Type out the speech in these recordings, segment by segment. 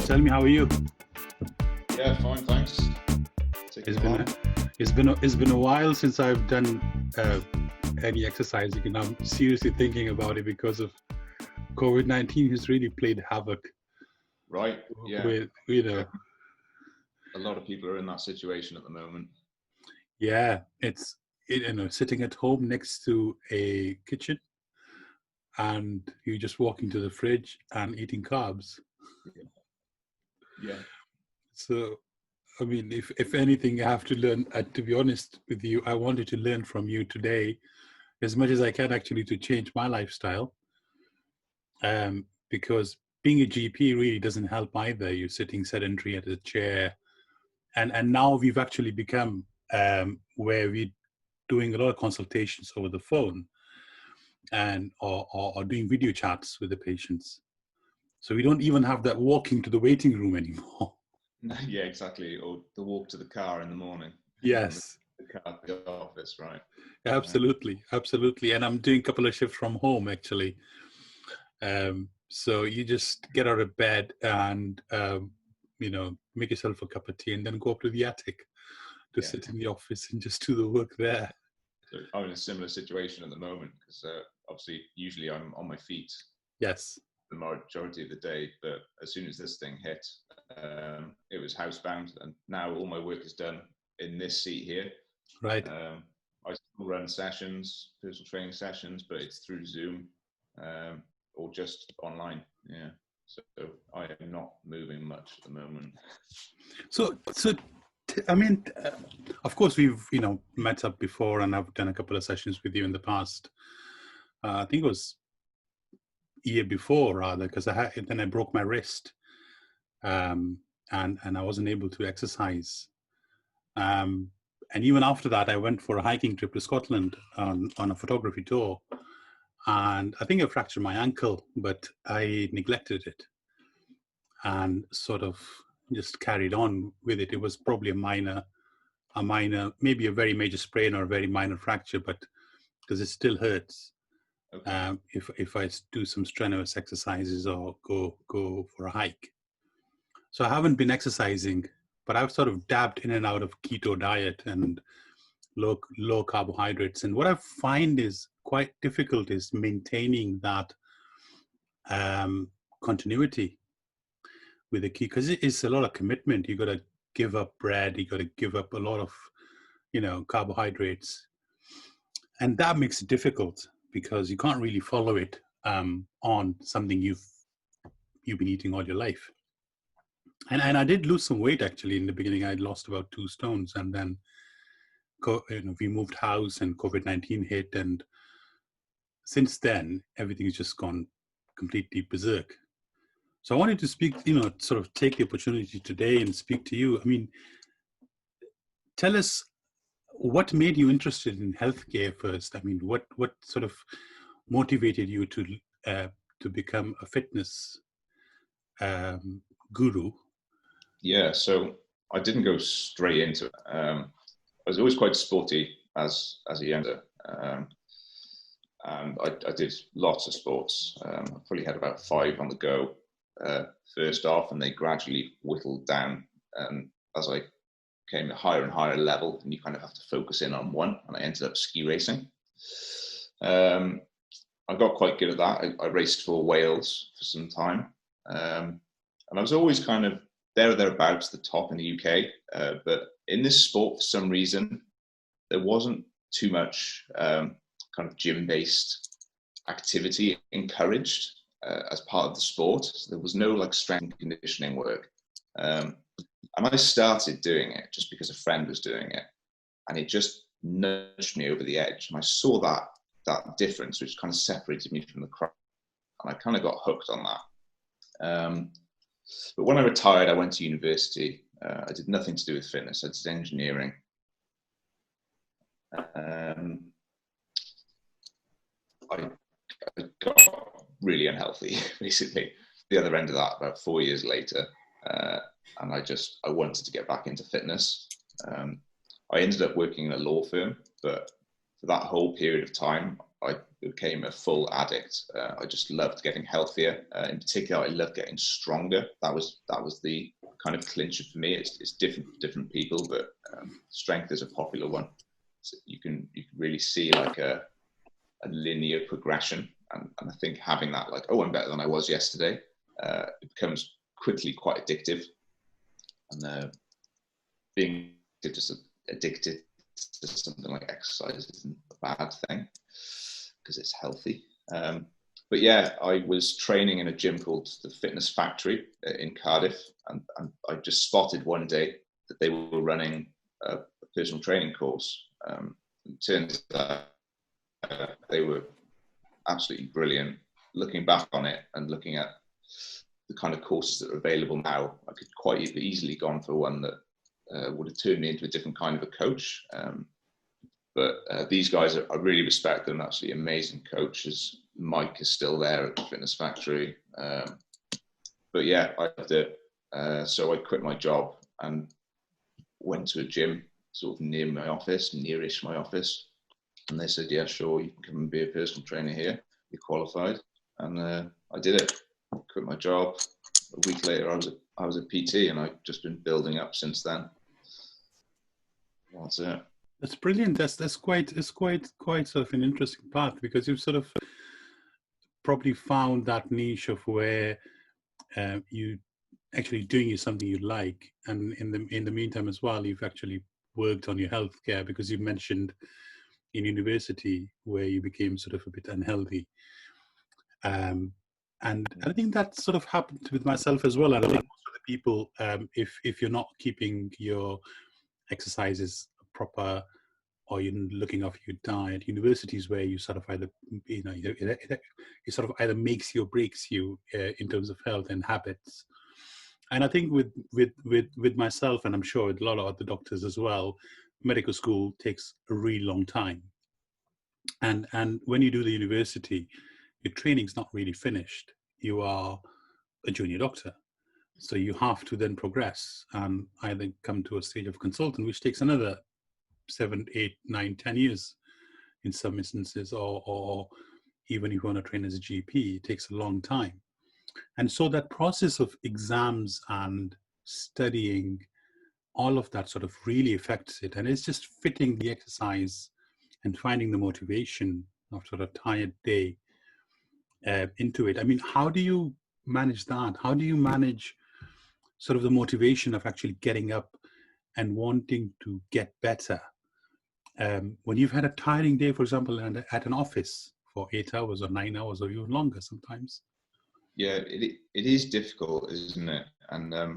tell me, how are you? Yeah, fine, thanks. It's been a while since I've done any exercising, and I'm seriously thinking about it because of COVID-19 has really played havoc Right, yeah. with, A lot of people are in that situation at the moment. yeah, it's sitting at home next to a kitchen, and you're just walking to the fridge and eating carbs. Yeah. So, I mean, if anything, I have to learn. To be honest with you, I wanted to learn from you today, as much as I can, actually, to change my lifestyle. Because being a GP really doesn't help either. You're sitting sedentary at a chair, and now we've actually become where we're doing a lot of consultations over the phone, and or doing video chats with the patients. So we don't even have that walking to the waiting room anymore. Yeah, exactly. Or the walk to the car in the morning. Yes. The car to the office, right? Absolutely. And I'm doing a couple of shifts from home, actually. So you just get out of bed and make yourself a cup of tea and then go up to the attic to sit in the office and just do the work there. So I'm in a similar situation at the moment because obviously usually I'm on my feet. Yes. The majority of the day, but as soon as this thing hit, it was housebound, and now all my work is done in this seat here. Right. I still run sessions, personal training sessions, but it's through Zoom or just online. Yeah. So I am not moving much at the moment. So I mean, of course, we've met up before, and I've done a couple of sessions with you in the past. I think it was year before, rather, because then I broke my wrist, and I wasn't able to exercise. And even after that, I went for a hiking trip to Scotland on a photography tour, and I think I fractured my ankle, but I neglected it and sort of just carried on with it. It was probably a minor, maybe a very major sprain or a very minor fracture, but because it still hurts. Okay. If I do some strenuous exercises or go for a hike. So I haven't been exercising, but I've sort of dabbed in and out of keto diet and low carbohydrates. And what I find is quite difficult is maintaining that continuity with the keto, because it is a lot of commitment. You got to give up bread. You got to give up a lot of, carbohydrates, and that makes it difficult because you can't really follow it on something you've been eating all your life. And I did lose some weight, actually. In the beginning, I lost about 2 stones, and then we moved house and COVID-19 hit, and since then everything's just gone completely berserk. So I wanted to speak, sort of take the opportunity today and speak to you. I mean, tell us, what made you interested in healthcare first? I mean, what sort of motivated you to become a fitness guru? Yeah, so I didn't go straight into it. I was always quite sporty as a younger, and I did lots of sports. I probably had about 5 on the go first off, and they gradually whittled down as I came a higher and higher level, and you kind of have to focus in on one, and I ended up ski racing. I got quite good at that. I raced for Wales for some time, and I was always kind of there or thereabouts the top in the UK, but in this sport, for some reason, there wasn't too much kind of gym-based activity encouraged as part of the sport. So there was no like strength and conditioning work. And I started doing it just because a friend was doing it, and it just nudged me over the edge. And I saw that difference, which kind of separated me from the crowd, and I kind of got hooked on that. But when I retired, I went to university. I did nothing to do with fitness. I did engineering. I got really unhealthy, basically. The other end of that, about 4 years later, and I wanted to get back into fitness. I ended up working in a law firm, but for that whole period of time, I became a full addict. I just loved getting healthier. In particular, I loved getting stronger. That was the kind of clincher for me. It's different for different people, but strength is a popular one. So you can really see like a linear progression, and I think having that, like, oh, I'm better than I was yesterday, it becomes quickly quite addictive, and being just addicted to something like exercise isn't a bad thing because it's healthy. But yeah, I was training in a gym called the Fitness Factory in Cardiff, and I just spotted one day that they were running a personal training course. It turns out they were absolutely brilliant. Looking back on it and looking at the kind of courses that are available now, I could quite easily gone for one that would have turned me into a different kind of a coach. But these guys, I really respect them. Absolutely amazing coaches. Mike is still there at the Fitness Factory. But yeah, I loved it. So I quit my job and went to a gym sort of near my office, nearish my office. And they said, yeah, sure, you can come and be a personal trainer here. You're qualified. And I did it. Quit my job. A week later, I was a PT, and I've just been building up since then. That's it. That's brilliant. That's quite sort of an interesting path, because you've sort of probably found that niche of where you actually doing something you like, and in the meantime as well, you've actually worked on your healthcare, because you mentioned in university where you became sort of a bit unhealthy. And I think that sort of happened with myself as well. And I think most of the people, if you're not keeping your exercises proper, or you're looking after your diet, universities where you sort of either, it sort of either makes you or breaks you in terms of health and habits. And I think with myself, and I'm sure with a lot of other doctors as well, medical school takes a really long time. And when you do the university, your training's not really finished. You are a junior doctor. So you have to then progress and either come to a stage of consultant, which takes another 7, 8, 9, 10 years in some instances, or even if you want to train as a GP, it takes a long time. And so that process of exams and studying, all of that sort of really affects it. And it's just fitting the exercise and finding the motivation after a tired day into it. I mean, how do you manage that? How do you manage sort of the motivation of actually getting up and wanting to get better? When you've had a tiring day, for example, and at an office for 8 hours or 9 hours or even longer sometimes. Yeah, it is difficult, isn't it? And I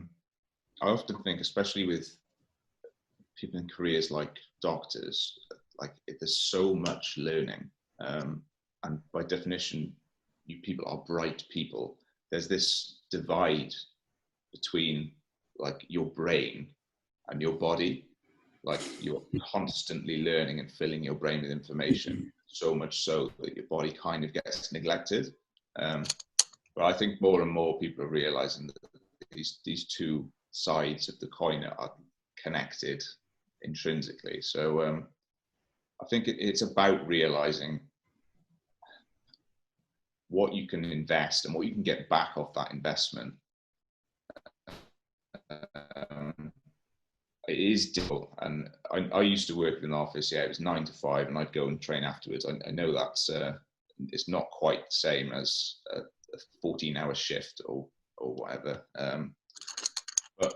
often think, especially with people in careers like doctors, like there's so much learning. And by definition, you people are bright people. There's this divide between like your brain and your body. Like you're constantly learning and filling your brain with information, so much so that your body kind of gets neglected. But I think more and more people are realizing that these two sides of the coin are connected intrinsically. So I think it's about realizing what you can invest and what you can get back off that investment. It is difficult, and I used to work in an office. Yeah, it was 9 to 5, and I'd go and train afterwards. I know that's it's not quite the same as a 14-hour shift or whatever. But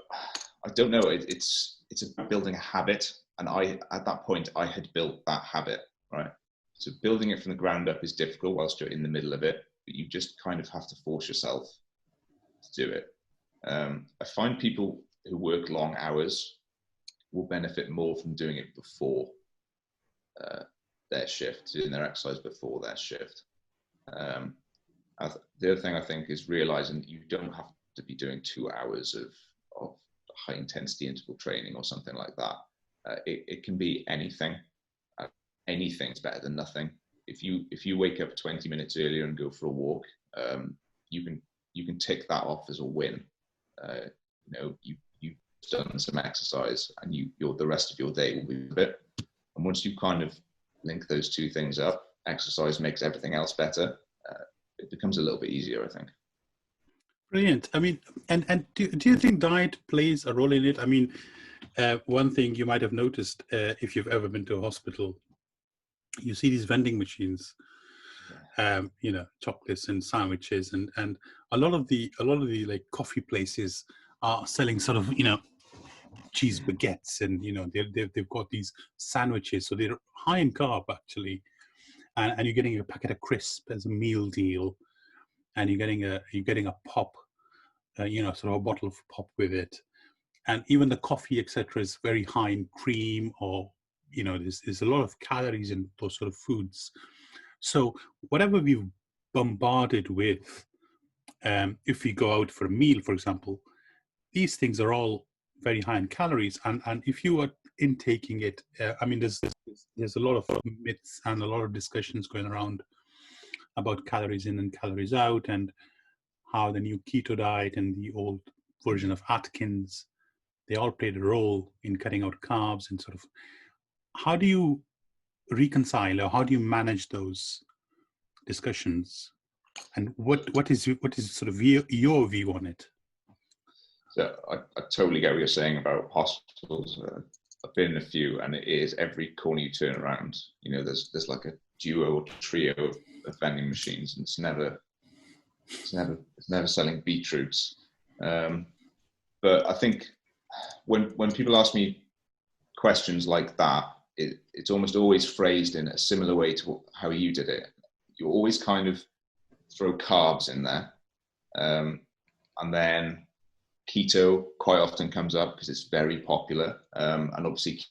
I don't know. It's about building a habit, and at that point I had built that habit, right? So building it from the ground up is difficult whilst you're in the middle of it, but you just kind of have to force yourself to do it. I find people who work long hours will benefit more from doing it before their shift, doing their exercise before their shift. The other thing I think is realizing that you don't have to be doing 2 hours of high intensity interval training or something like that. It can be anything. Anything's better than nothing. If you wake up 20 minutes earlier and go for a walk, you can tick that off as a win. You've done some exercise, and the rest of your day will be a bit. And once you kind of link those two things up, exercise makes everything else better, it becomes a little bit easier, I think. Brilliant. I mean, and do you think diet plays a role in it? I mean, one thing you might have noticed, if you've ever been to a hospital, you see these vending machines, chocolates and sandwiches, and a lot of the like coffee places are selling sort of, cheese baguettes, and they've got these sandwiches, so they're high in carb actually, and you're getting a packet of crisp as a meal deal, and you're getting a pop, sort of a bottle of pop with it, and even the coffee, etc., is very high in cream, or there's a lot of calories in those sort of foods. So whatever we've bombarded with, if we go out for a meal, for example, these things are all very high in calories, and if you are intaking it, I mean, there's a lot of myths and a lot of discussions going around about calories in and calories out, and how the new keto diet and the old version of Atkins, they all played a role in cutting out carbs, and sort of, how do you reconcile, or how do you manage those discussions, and what is sort of your view on it? So I totally get what you're saying about hospitals. I've been in a few, and it is every corner you turn around. There's like a duo or trio of vending machines, and it's never selling beetroots. But I think when people ask me questions like that, it's almost always phrased in a similar way to how you did it. You always kind of throw carbs in there, and then keto quite often comes up because it's very popular, and obviously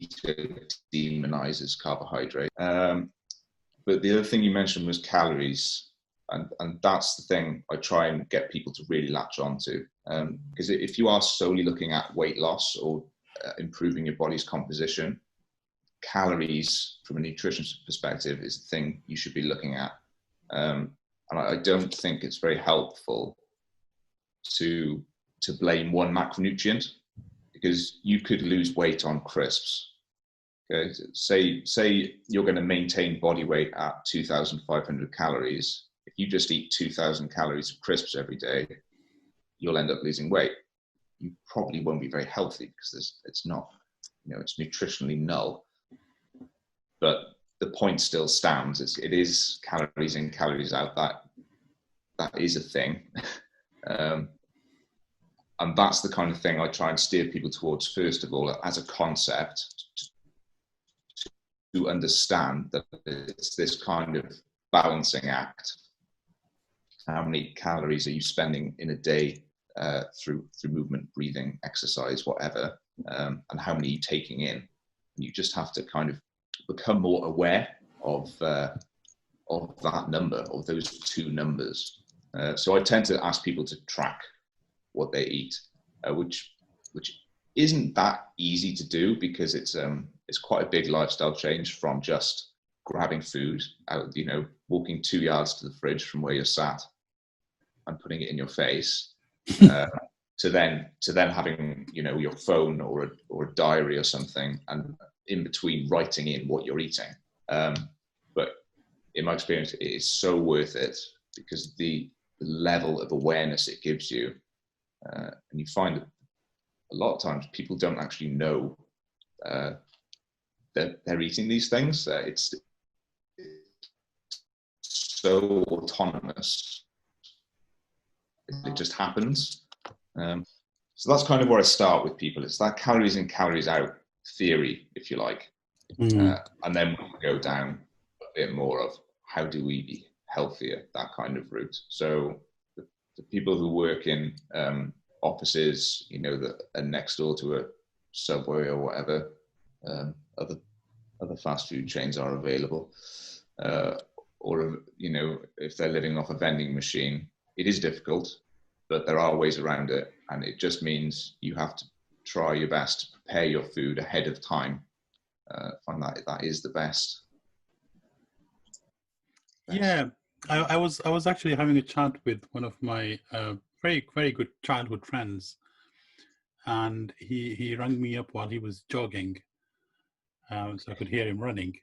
keto demonizes carbohydrate. But the other thing you mentioned was calories, and that's the thing I try and get people to really latch onto, because if you are solely looking at weight loss or improving your body's composition, calories from a nutrition perspective is the thing you should be looking at. And I don't think it's very helpful to blame one macronutrient, because you could lose weight on crisps. Okay, say you're going to maintain body weight at 2,500 calories. If you just eat 2,000 calories of crisps every day, you'll end up losing weight. You probably won't be very healthy, because it's not, it's nutritionally null. But the point still stands. It is calories in, calories out. That is a thing. And that's the kind of thing I try and steer people towards, first of all, as a concept, to understand that it's this kind of balancing act. How many calories are you spending in a day through movement, breathing, exercise, whatever, and how many are you taking in? And you just have to kind of become more aware of that number, of those two numbers. So I tend to ask people to track what they eat, which isn't that easy to do, because it's quite a big lifestyle change from just grabbing food out, walking 2 yards to the fridge from where you're sat and putting it in your face, to then having your phone or a diary or something, and in between writing in what you're eating. But in my experience, it is so worth it, because the level of awareness it gives you. And you find that a lot of times people don't actually know that they're eating these things. It's so autonomous. It just happens. So that's kind of where I start with people. It's that calories in, calories out theory, if you like. And then we go down a bit more of how do we be healthier, that kind of route. So the people who work in offices, that are next door to a Subway or whatever, other fast food chains are available, or if they're living off a vending machine, it is difficult, but there are ways around it, and it just means you have to try your best to prepare your food ahead of time. Find that is the best. Yeah, I was actually having a chat with one of my very, very good childhood friends, and he rang me up while he was jogging, so I could hear him running.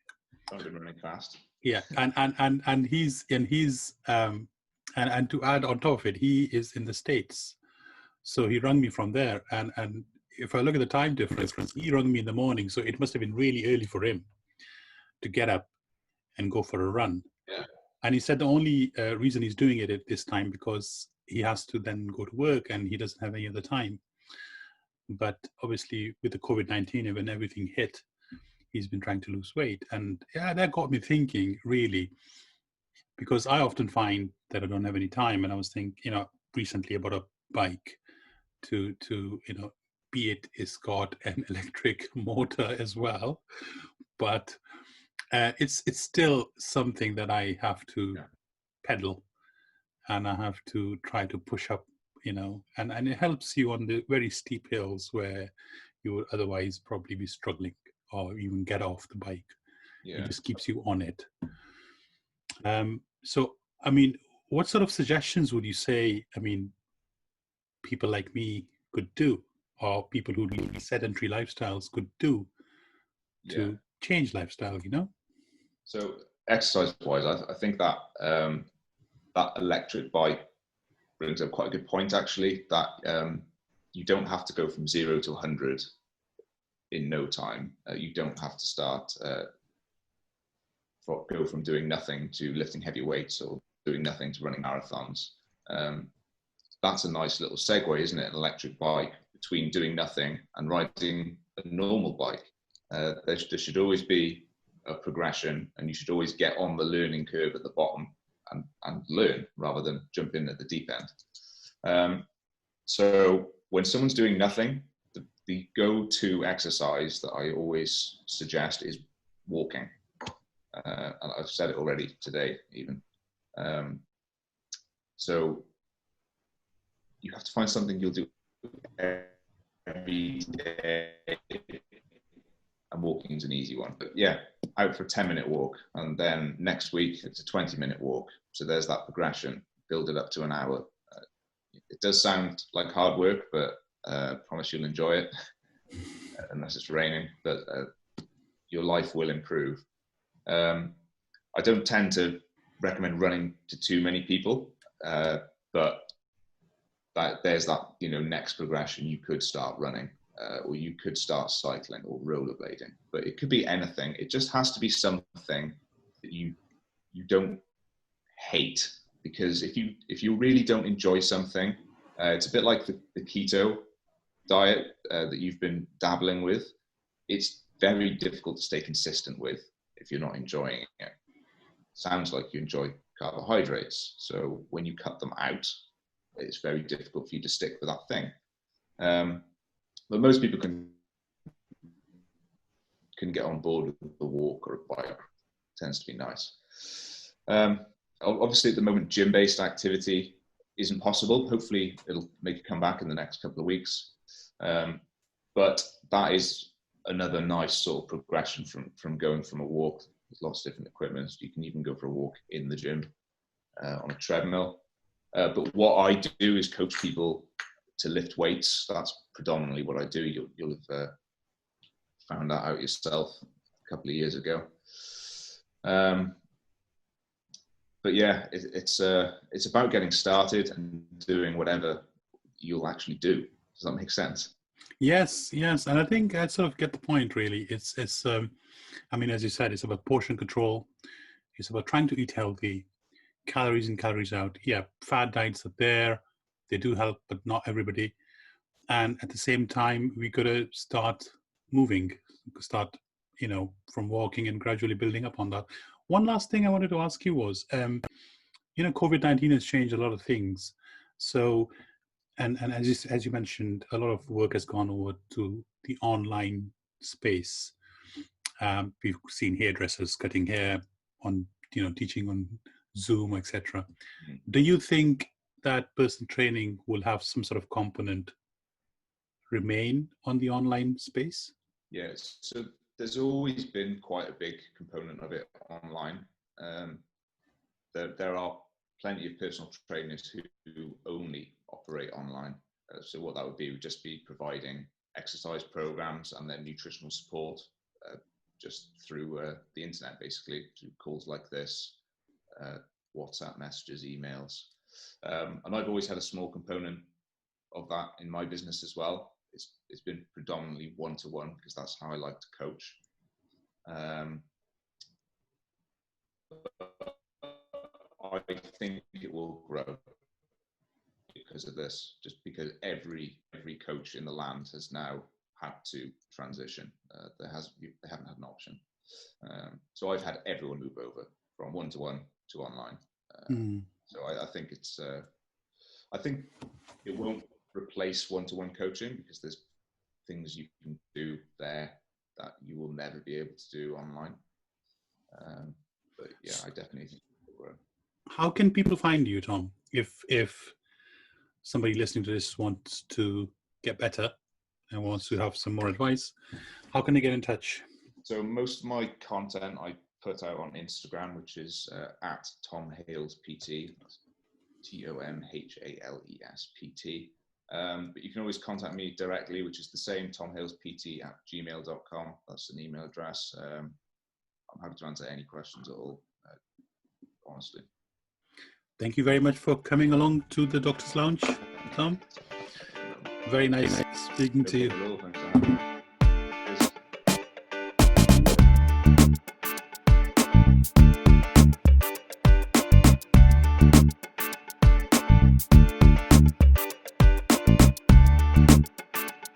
I've been running fast. Yeah, and he's and to add on top of it, he is in the States, so he rang me from there. And if I look at the time difference, he rang me in the morning, so it must have been really early for him to get up and go for a run. Yeah. And he said the only reason he's doing it at this time because he has to then go to work and he doesn't have any other time. But obviously, with the COVID-19, when everything hit, he's been trying to lose weight. And yeah, that got me thinking, really, because I often find that I don't have any time. And I was thinking, recently about a bike to be it's got an electric motor as well, but it's still something that I have to pedal, and I have to try to push up, and it helps you on the very steep hills where you would otherwise probably be struggling or even get off the bike. Yeah. It just keeps you on it. So, what sort of suggestions would you say, people like me could do, or people who lead sedentary lifestyles could do to change lifestyle, So exercise-wise, I think that that electric bike brings up quite a good point, actually, that you don't have to go from 0 to 100 in no time. You don't have to go from doing nothing to lifting heavy weights or doing nothing to running marathons. That's a nice little segue, isn't it? An electric bike between doing nothing and riding a normal bike. There should always be a progression, and you should always get on the learning curve at the bottom and learn rather than jump in at the deep end. So when someone's doing nothing, the go-to exercise that I always suggest is walking. And I've said it already today, even. So you have to find something you'll do every day, and walking is an easy one. But yeah, out for a 10-minute walk, and then next week it's a 20-minute walk. So there's that progression, build it up to an hour. It does sound like hard work, but I promise you'll enjoy it, unless it's raining, but your life will improve. I don't tend to recommend running to too many people, but there's that next progression. You could start running, or you could start cycling or rollerblading, but it could be anything. It just has to be something that you don't hate, because if you really don't enjoy something, it's a bit like the keto diet that you've been dabbling with. It's very difficult to stay consistent with if you're not enjoying it. Sounds like you enjoy carbohydrates, so when you cut them out, it's very difficult for you to stick with that thing. But most people can get on board with a walk or a bike. It tends to be nice. Obviously, at the moment, gym-based activity isn't possible. Hopefully, it'll make a comeback in the next couple of weeks. But that is another nice sort of progression from going from a walk with lots of different equipment. You can even go for a walk in the gym on a treadmill. But what I do is coach people to lift weights. That's predominantly what I do. You'll have found that out yourself a couple of years ago. But yeah, it's about getting started and doing whatever you'll actually do. Does that make sense? Yes, and I think I sort of get the point. Really, it's as you said, it's about portion control. It's about trying to eat healthy, calories in, calories out. Yeah, fad diets are there; they do help, but not everybody. And at the same time, we got to start moving, from walking and gradually building up on that. One last thing I wanted to ask you was, COVID-19 has changed a lot of things. So, and as you mentioned, a lot of work has gone over to the online space. We've seen hairdressers cutting hair on, teaching on Zoom, etc. Do you think that personal training will have some sort of component remain on the online space? Yes. So there's always been quite a big component of it online. There are plenty of personal trainers who only operate online. So what that would just be providing exercise programs and then nutritional support just through the internet, basically through calls like this, WhatsApp messages, emails. And I've always had a small component of that in my business as well. It's been predominantly one-to-one because that's how I like to coach. I think it will grow because of this, just because every coach in the land has now had to transition. They haven't had an option. So I've had everyone move over from one-to-one to online. So I think it's, I think it won't replace one-to-one coaching because there's things you can do there that you will never be able to do online. But yeah, I definitely think it will grow. How can people find you, Tom? If somebody listening to this wants to get better and wants to have some more advice, how can they get in touch? So most of my content I put out on Instagram, which is at Tom Hales PT, TomHalesPT. But you can always contact me directly, which is the same, tomhaleSpt@gmail.com. That's an email address. I'm happy to answer any questions at all, honestly. Thank you very much for coming along to the Doctor's Lounge, Tom. Very nice speaking to you.